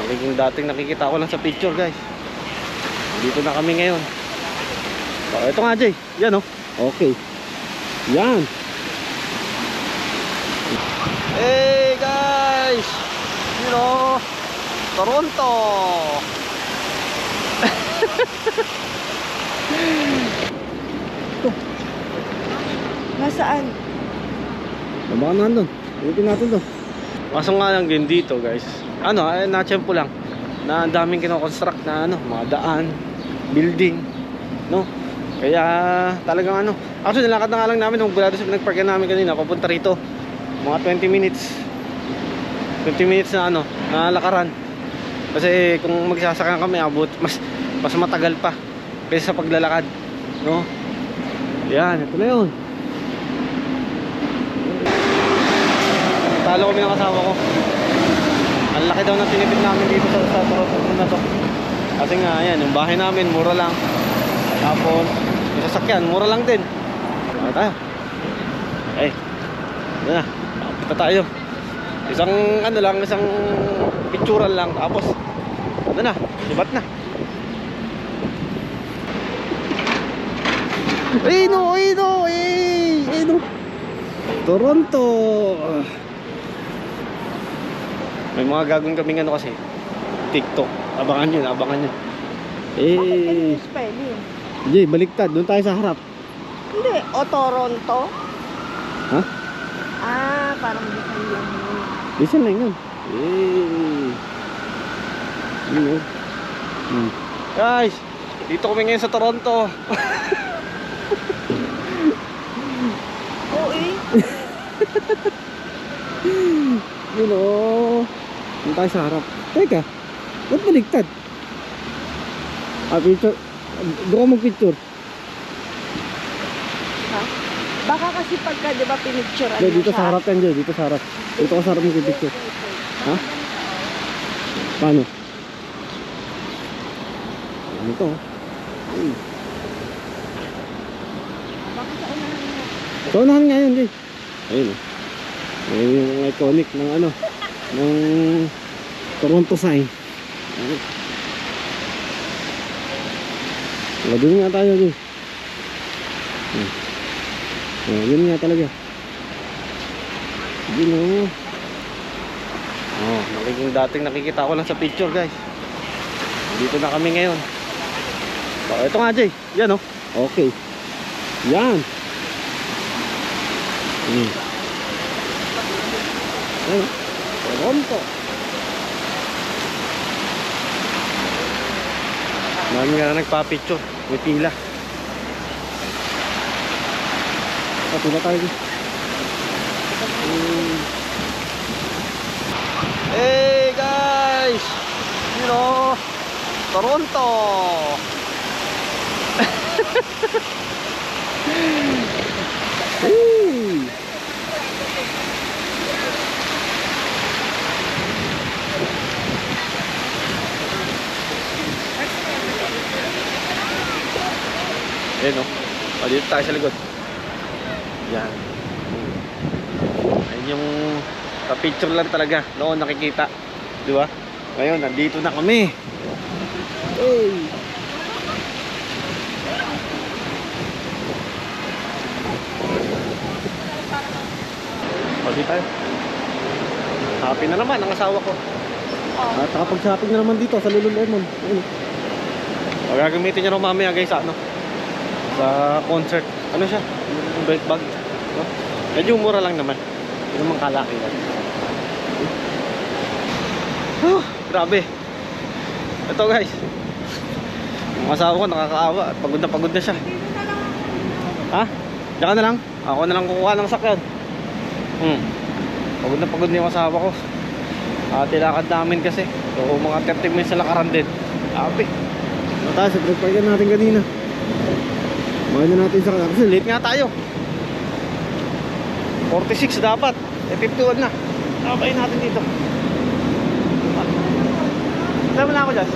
Magiging dating nakikita ko lang sa picture, guys. Dito na kami ngayon. So, ito nga, Jay. Yan, oh. Okay. Yan. Hey, guys. You know, Toronto. Ito. Nasaan? Baka nandun. Ulitin natin to. Kaso nga lang din dito, guys. Ano, na-tsempo lang na ang daming kinoconstruct na ano, mga daan, building, no? Kaya talagang ano. Actually, nilakad na nga lang namin nung bulado sa pinagparkan namin kanina papunta rito. Mga 20 minutes. 20 minutes na ano, na lakaran. Kasi kung magsasakyan kami, abot mas matagal pa kaysa sa paglalakad, no? Yan, ito na yun. Talo kami ng kasama ko. Ang laki daw ng tinipid namin dito sa Toronto na to. Kasi nga, ayan, yung bahay namin, mura lang. Tapos, yung sasakyan, mura lang din. Ano tayo? Eh, ano na, nakapita tayo. Isang, ano lang, isang pictural lang. Tapos, ano na, sibat na. Eh, no, Toronto. May mga gagawin kaming ano kasi TikTok. Abangan nyo. Bakit Eh, ganun yung spelling? Jay, baliktad. Doon tayo sa harap. Hindi. O Toronto? Ha? Ah, parang bisan lang yun. Listen lang yun. Eh. Yun. Guys, dito kami ngayon sa Toronto. Oo eh. Yun o. Doon tayo sa harap. Teka, ba't baliktad? Picture. Doon ka mag-picture. Ha? Baka kasi pagka, di ba, pinicturean Jay, mo dito siya. sa harap yan, Jay. Dito sa harap. Dito ka sa harap mag-picture. Ha? Paano? Ano to? Baka sa unahan mo. So, unahan nga yun, Jay. Ayun o. Ayun yung iconic ng ano, ng Toronto sign. Doon nga tayo, Jay. Yun nga talaga. Yun o. Magiging dating nakikita ko lang sa picture, guys. Dito na kami ngayon. So, ito nga, Jay. Yan o. Okay. Yan. Ayun. Toronto. Marami nga na nagpa-picture. May pila. Pila tayo dito. Hey guys! You know, Toronto! Hey! Ayan o. Dito tayo sa likod. Yan. Ayan yung picture lang talaga. Noon nakikita. Di ba? Ngayon, nandito na kami. Hey! Pagdi tayo. Happy na naman ang asawa ko. At nakapag-shopping na naman dito sa Lululemon. Ayun. Gagamitin niya rin mamaya, guys, ano? Sa concert. Ano siya? Yung belt bag. No? Medyo mura lang naman. Hindi naman kalaki lang. Grabe. Ito, guys. Ang asawa ko nakakaawa at pagod na siya. Ha? Diyan ka na lang? Ako na lang kukuha ng sakyan. Pagod na yung asawa ko. Tilakad namin kasi. So mga 30 minutes na lakaran din. Grabe. Mataas, pinagpailan natin kanina. Mahal na natin sa kanila. Kasi late nga tayo. 46 dapat. 51 na. Nakabayin natin dito. Tama na ako dyan.